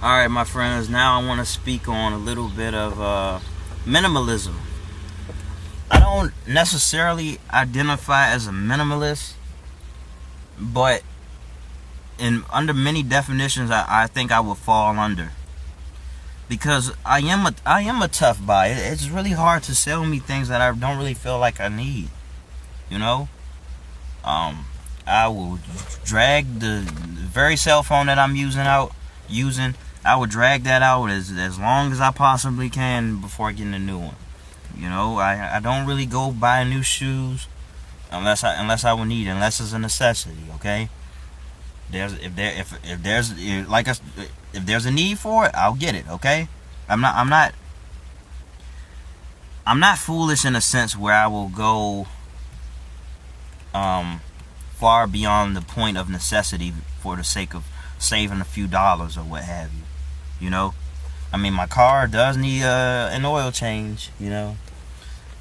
Alright, my friends, now I want to speak on a little bit of minimalism. I don't necessarily identify as a minimalist, but under many definitions, I think I would fall under. Because I am a tough buy. It's really hard to sell me things that I don't really feel like I need. You know? I will drag the very cell phone that I'm using. I would drag that out as long as I possibly can before getting a new one. You know, I don't really go buy new shoes unless I would need it, unless it's a necessity. Okay, if there's a need for it, I'll get it. Okay, I'm not foolish in a sense where I will go far beyond the point of necessity for the sake of saving a few dollars or what have you. You know, I mean, my car does need an oil change. You know,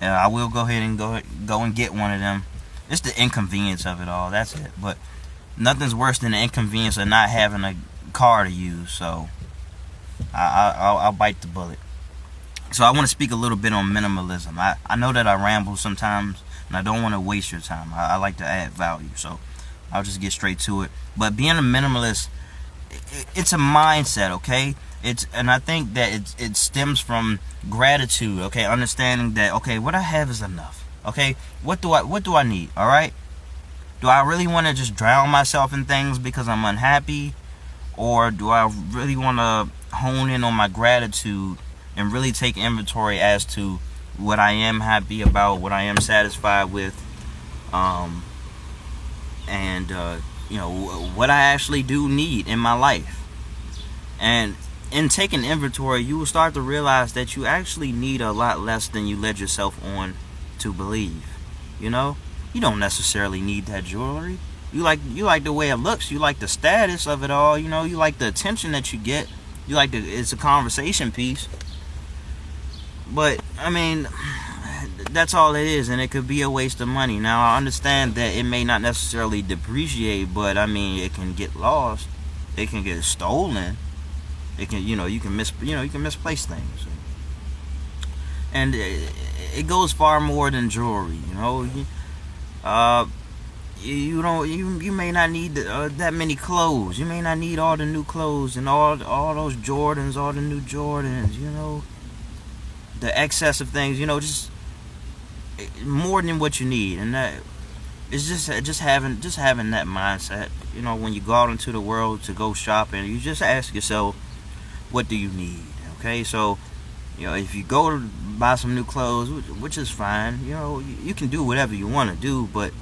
and I will go ahead and go and get one of them. It's the inconvenience of it all. That's it. But nothing's worse than the inconvenience of not having a car to use. So I'll bite the bullet. So I want to speak a little bit on minimalism. I know that I ramble sometimes, and I don't want to waste your time. I like to add value, so I'll just get straight to it. But being a minimalist, it's a mindset, okay? And I think that it stems from gratitude, okay? Understanding that, okay, what I have is enough, okay? What do I need? All right? Do I really want to just drown myself in things because I'm unhappy, or do I really want to hone in on my gratitude and really take inventory as to what I am happy about, what I am satisfied with, and you know, what I actually do need in my life? And in taking inventory, you will start to realize that you actually need a lot less than you led yourself on to believe. You know, you don't necessarily need that jewelry. You like the way it looks. You like the status of it all. You know, you like the attention that you get. It's a conversation piece. But I mean, that's all it is, and it could be a waste of money. Now, I understand that it may not necessarily depreciate, but I mean, it can get lost. It can get stolen. It can, you can misplace things, and it goes far more than jewelry. You know, you may not need that many clothes. You may not need all the new clothes and all those Jordans, all the new Jordans. You know, the excess of things. You know, just more than what you need, and that it's just having that mindset. You know, when you go out into the world to go shopping, you just ask yourself, what do you need? Okay, so you know, if you go to buy some new clothes, which is fine, you know, you can do whatever you want to do, but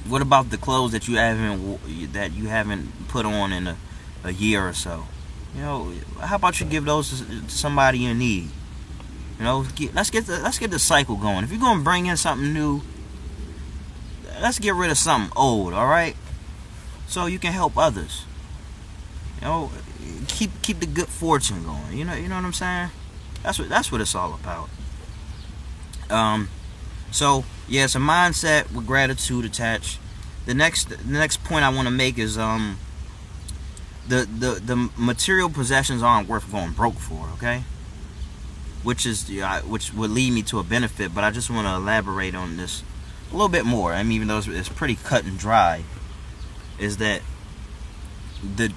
what about the clothes that you haven't put on in a year or so? You know, how about you give those to somebody in need? You know, let's get the cycle going. If you're gonna bring in something new, let's get rid of something old. All right, so you can help others. You know, keep the good fortune going. You know what I'm saying? That's what it's all about. So yeah, it's a mindset with gratitude attached. The next point I want to make is the material possessions aren't worth going broke for. Okay, which would lead me to a benefit, but I just want to elaborate on this a little bit more. I mean, even though it's pretty cut and dry, is that the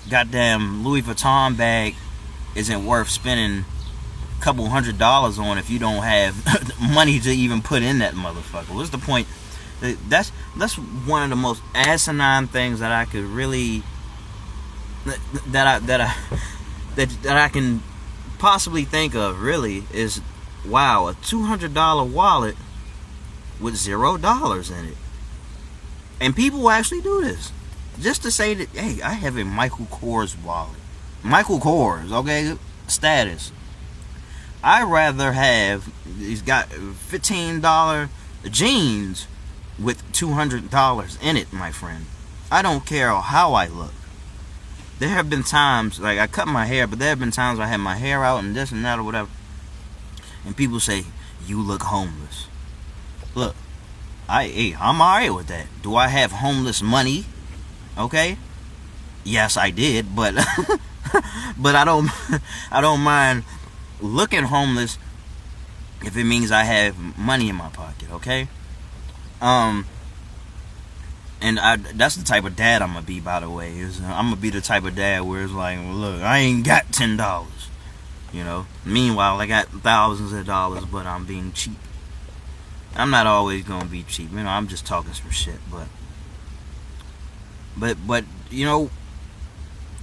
goddamn Louis Vuitton bag isn't worth spending a couple $100s on if you don't have money to even put in that motherfucker. What's the point? That's one of the most asinine things that I could really that I can possibly think of. Really, is wow, a $200 wallet with $0 in it, and people will actually do this. Just to say that, hey, I have a Michael Kors wallet. Michael Kors, okay? Status. I'd rather have, he's got $15 jeans with $200 in it, my friend. I don't care how I look. There have been times, like I cut my hair, but there have been times I had my hair out and this and that or whatever. And people say, you look homeless. Look, I'm alright with that. Do I have homeless money? Okay? Yes, I did, but but I don't mind looking homeless if it means I have money in my pocket, okay? Um, and that's the type of dad I'm gonna be, by the way. I'm gonna be the type of dad where it's like, look, I ain't got $10, you know. Meanwhile, I got thousands of dollars, but I'm being cheap. I'm not always gonna be cheap, you know. I'm just talking some shit, but you know,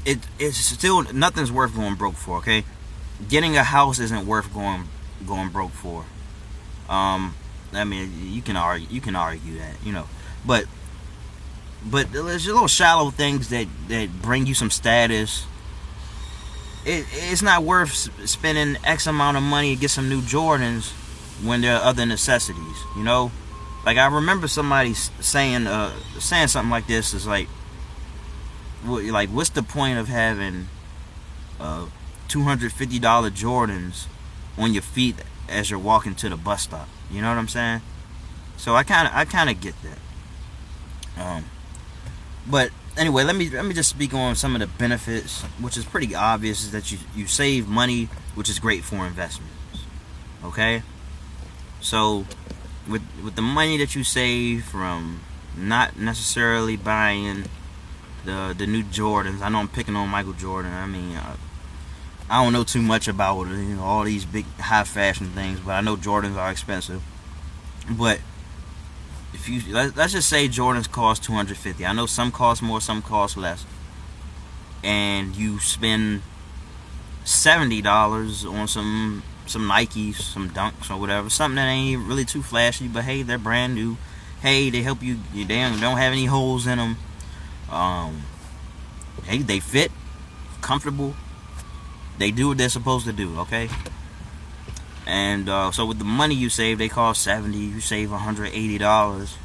it's still nothing's worth going broke for, okay? Getting a house isn't worth going broke for. I mean, you can argue that, you know, but there's little shallow things that bring you some status. It's not worth spending X amount of money to get some new Jordans when there are other necessities, you know. Like, I remember somebody saying something like this. Is like, what's the point of having $250 Jordans on your feet as you're walking to the bus stop? You know what I'm saying? So I kind of get that. But anyway, let me just speak on some of the benefits, which is pretty obvious, is that you save money, which is great for investments. Okay? So with the money that you save from not necessarily buying the new Jordans. I know I'm picking on Michael Jordan. I mean, I don't know too much about, you know, all these big high fashion things, but I know Jordans are expensive. But if you let's just say Jordans cost $250. I know some cost more, some cost less, and you spend $70 on some Nikes, some Dunks or whatever, something that ain't really too flashy, but hey, they're brand new. Hey, they help you. They don't have any holes in them. Hey, they fit, comfortable. They do what they're supposed to do, okay? And so with the money you save, they cost $70. You save $180.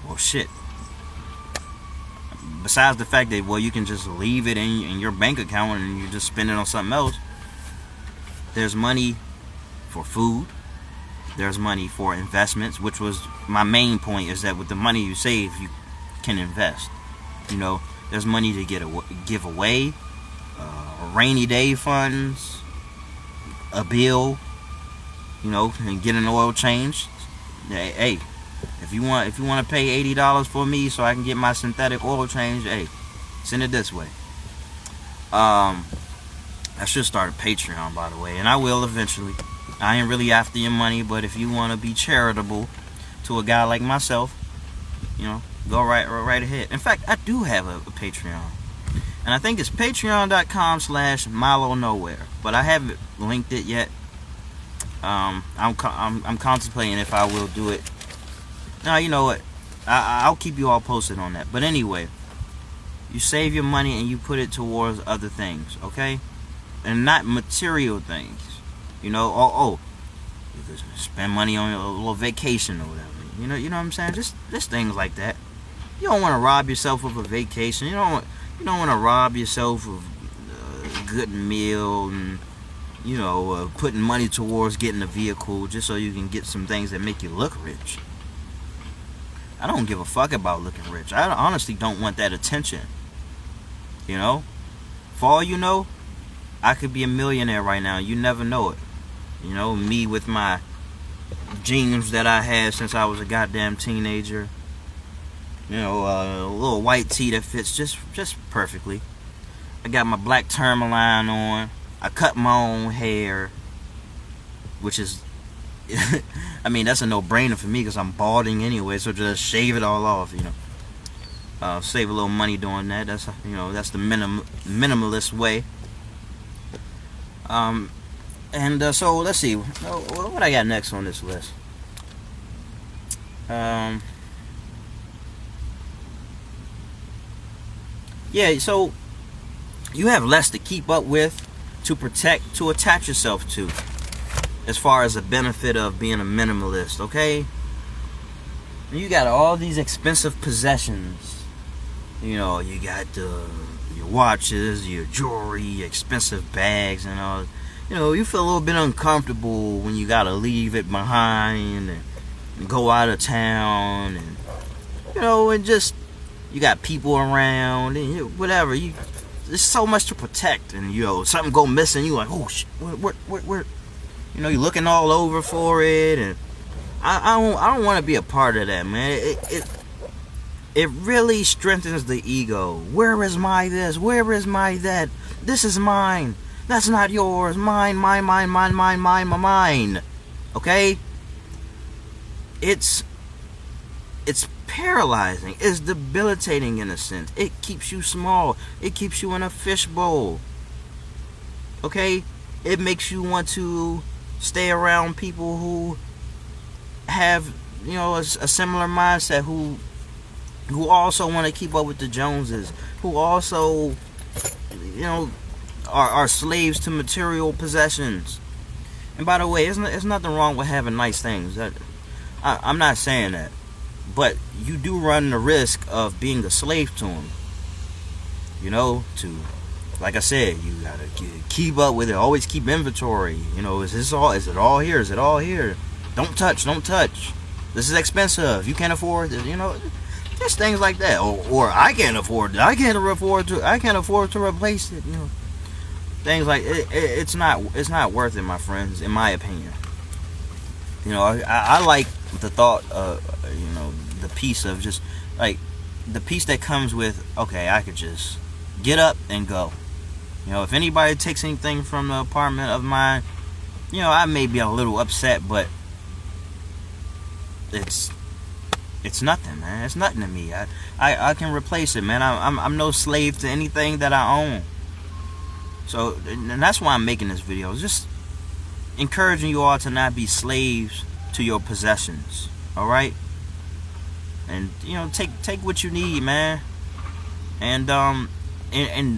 Well, shit. Besides the fact that, well, you can just leave it in your bank account and you just spend it on something else. There's money for food. There's money for investments, which was my main point, is that with the money you save, you can invest. You know, there's money to give away, rainy day funds, a bill, you know, and get an oil change. Hey, if you want to pay $80 for me so I can get my synthetic oil change, hey, send it this way. I should start a Patreon, by the way, and I will eventually. I ain't really after your money, but if you want to be charitable to a guy like myself, you know, go right ahead. In fact, I do have a Patreon, and I think it's patreon.com/Milo Nowhere, but I haven't linked it yet. I'm contemplating if I will do it. Now, you know what? I'll keep you all posted on that. But anyway, you save your money and you put it towards other things, okay? And not material things. You know, you could spend money on a little vacation or whatever. You know what I'm saying? Just things like that. You don't want to rob yourself of a vacation. You don't want to rob yourself of a good meal and, you know, putting money towards getting a vehicle just so you can get some things that make you look rich. I don't give a fuck about looking rich. I honestly don't want that attention. You know? For all you know, I could be a millionaire right now. You never know it. You know, me with my jeans that I had since I was a goddamn teenager. You know, a little white tee that fits just perfectly. I got my black Tourmaline on. I cut my own hair, which is, I mean, that's a no-brainer for me because I'm balding anyway. So just shave it all off, you know. Save a little money doing that. That's the minimalist way. So let's see. What I got next on this list? Yeah, so you have less to keep up with, to protect, to attach yourself to, as far as the benefit of being a minimalist, okay? You got all these expensive possessions. You know, you got your watches, your jewelry, expensive bags, and all. You know, you feel a little bit uncomfortable when you gotta leave it behind and go out of town, and you know, and just you got people around, and whatever. There's so much to protect, and something go missing. You like, oh shit, where? You're looking all over for it, and I don't want to be a part of that, man. It really strengthens the ego. Where is my this? Where is my that? This is mine. That's not yours. Mine. Okay? It's paralyzing. It's debilitating in a sense. It keeps you small. It keeps you in a fishbowl. Okay? It makes you want to stay around people who have, a similar mindset, who also want to keep up with the Joneses, who also, are slaves to material possessions. And by the way, there's nothing wrong with having nice things. I'm not saying that. But you do run the risk of being a slave to them. Like I said, you gotta keep up with it. Always keep inventory. Is it all here? Is it all here? Don't touch. This is expensive. You can't afford it. Just things like that. Or I can't afford it. I can't afford to replace it. Things like it's not worth it, my friends. In my opinion. I like the thought of the peace of just like the peace that comes with, okay, I could just get up and go. If anybody takes anything from the apartment of mine, I may be a little upset, but it's nothing, man. It's nothing to me. I can replace it, man. I'm no slave to anything that I own. So, and that's why I'm making this video. Just encouraging you all to not be slaves to your possessions. All right? And take what you need, man. And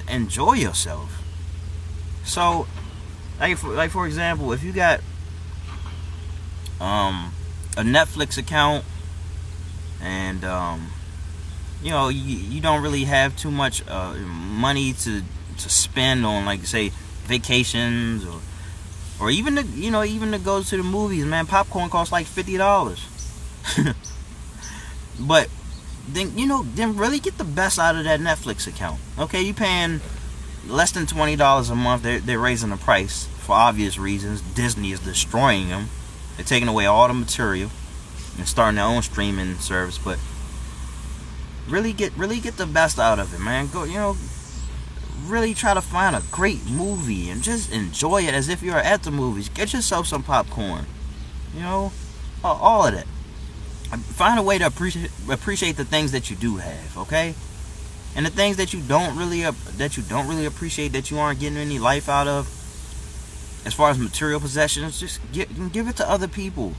enjoy yourself. So, like for example, if you got a Netflix account, and you don't really have too much money to spend on, like, say, vacations, or even to go to the movies, man. Popcorn costs like $50. But then really get the best out of that Netflix account. Okay, you paying less than $20 a month. They're raising the price for obvious reasons. Disney is destroying them. They're taking away all the material and starting their own streaming service. But really get the best out of it, man. Go, really try to find a great movie and just enjoy it as if you're at the movies. Get yourself some popcorn. All of that. Find a way to appreciate the things that you do have, okay? And the things that you don't really appreciate, that you aren't getting any life out of, as far as material possessions, just give it to other people.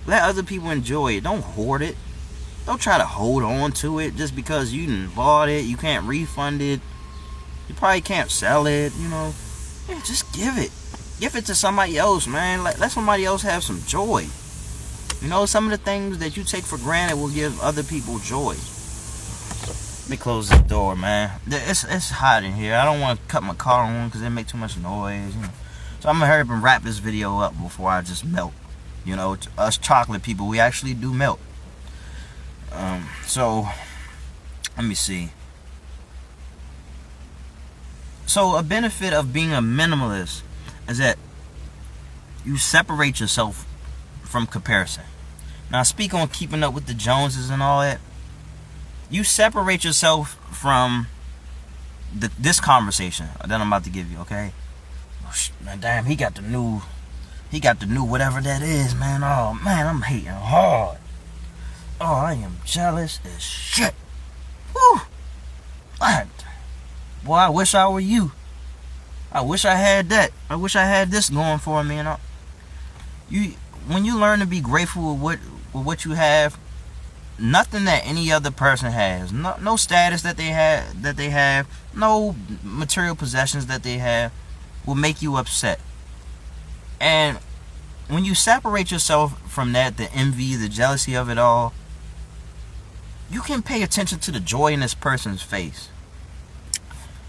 Let other people enjoy it. Don't hoard it. Don't try to hold on to it just because you done bought it. You can't refund it. You probably can't sell it. Yeah, just give it. Give it to somebody else, man. Let somebody else have some joy. Some of the things that you take for granted will give other people joy. Let me close this door, man. It's hot in here. I don't want to cut my car on because it make too much noise. So I'm going to hurry up and wrap this video up before I just melt. Us chocolate people, we actually do melt. So, let me see. So, a benefit of being a minimalist is that you separate yourself from comparison. Now, I speak on keeping up with the Joneses and all that. You separate yourself from this conversation that I'm about to give you, okay? Oh, man, damn, he got the new whatever that is, man. Oh, man, I'm hating hard. Oh, I am jealous as shit. Woo! Boy, I wish I were you. I wish I had that. I wish I had this going for me. When you learn to be grateful with what you have, nothing that any other person has, no status that they have, no material possessions that they have, will make you upset. And when you separate yourself from that, the envy, the jealousy of it all, you can pay attention to the joy in this person's face.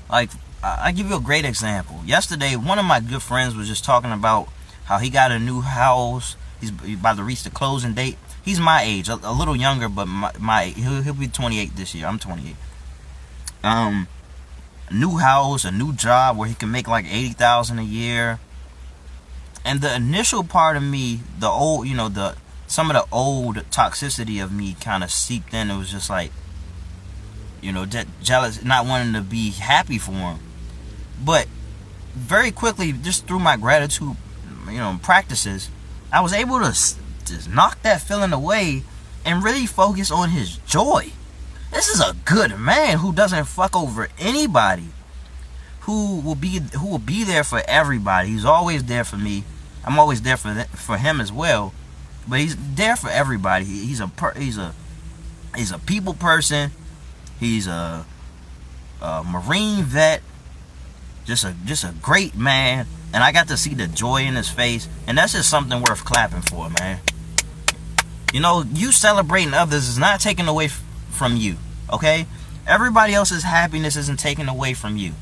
Like, I give you a great example. Yesterday, one of my good friends was just talking about how he got a new house. He's about to reach the closing date. He's my age, a little younger, but he'll be 28 this year. I'm 28. New house, a new job where he can make like 80,000 a year. And the initial part of me, some of the old toxicity of me kind of seeped in. It was just like, jealous, not wanting to be happy for him. But very quickly, just through my gratitude, practices, I was able to just knock that feeling away and really focus on his joy. This is a good man who doesn't fuck over anybody, who will be there for everybody. He's always there for me. I'm always there for him as well. But he's there for everybody. He's a people person. He's a Marine vet. Just a great man. And I got to see the joy in his face, and that's just something worth clapping for, man. You celebrating others is not taken away from you, okay? Everybody else's happiness isn't taken away from you.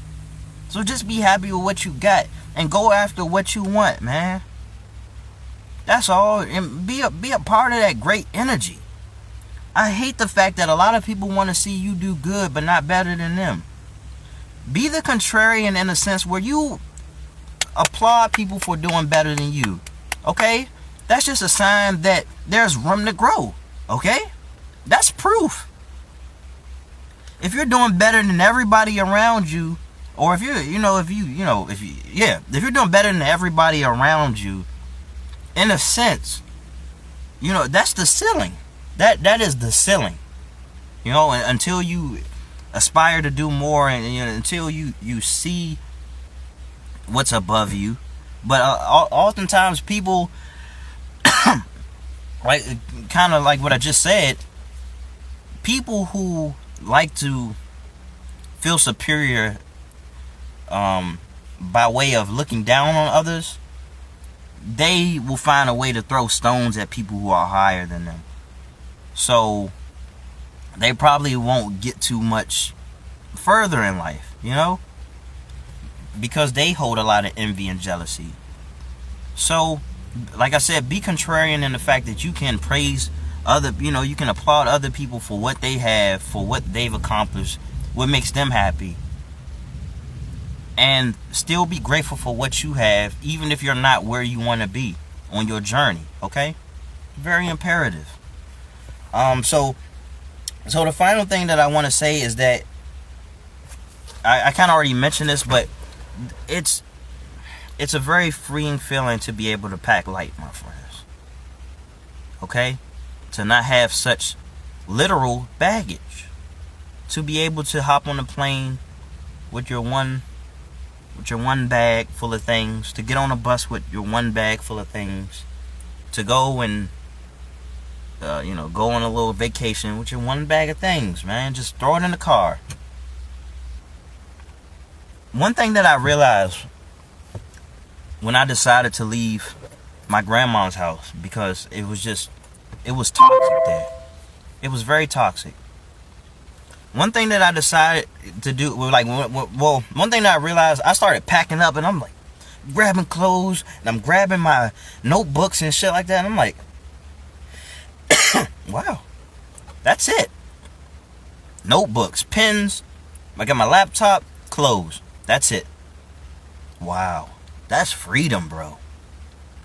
So just be happy with what you got and go after what you want, man. That's all. And be a part of that great energy. I hate the fact that a lot of people want to see you do good but not better than them. Be the contrarian in a sense where you applaud people for doing better than you, okay? That's just a sign that there's room to grow, okay? That's proof. If you're doing better than everybody around you, or if you're doing better than everybody around you, in a sense, that's the ceiling. That is the ceiling. Until you aspire to do more, and until you see what's above you. But oftentimes people, like kind of like what I just said, people who like to feel superior by way of looking down on others, they will find a way to throw stones at people who are higher than them. So they probably won't get too much further in life, because they hold a lot of envy and jealousy. So, like I said, be contrarian in the fact that you can praise you can applaud other people for what they have, for what they've accomplished, what makes them happy, and still be grateful for what you have, even if you're not where you want to be on your journey, okay? Very imperative. So the final thing that I want to say is that I kind of already mentioned this, but it's a very freeing feeling to be able to pack light, my friends. Okay? To not have such literal baggage. To be able to hop on a plane with your one bag full of things. To get on a bus with your one bag full of things. To go and go on a little vacation with your one bag of things, man. Just throw it in the car. One thing that I realized when I decided to leave my grandma's house, because it was toxic there. It was very toxic. One thing that I decided to do, one thing that I realized, I started packing up, and I'm like grabbing clothes, and I'm grabbing my notebooks and shit like that, and I'm like, wow, that's it. Notebooks, pens, I got my laptop, clothes. That's it. Wow. That's freedom, bro.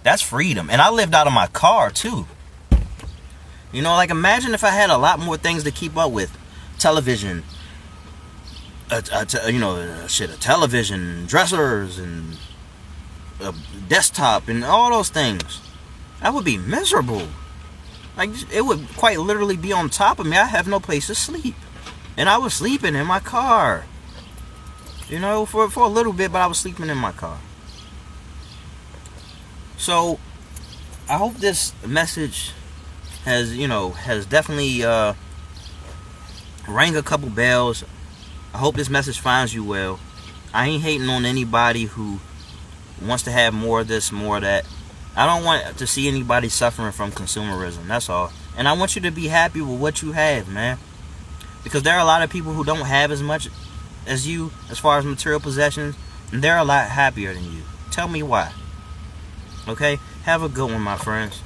That's freedom. And I lived out of my car, too. Imagine if I had a lot more things to keep up with. Television. A television, dressers, and a desktop, and all those things. I would be miserable. It would quite literally be on top of me. I have no place to sleep. And I was sleeping in my car. For a little bit, but I was sleeping in my car. So, I hope this message has definitely rang a couple bells. I hope this message finds you well. I ain't hating on anybody who wants to have more of this, more of that. I don't want to see anybody suffering from consumerism. That's all. And I want you to be happy with what you have, man. Because there are a lot of people who don't have as much as you as far as material possessions, and they're a lot happier than you. Tell me why. Okay? Have a good one, my friends.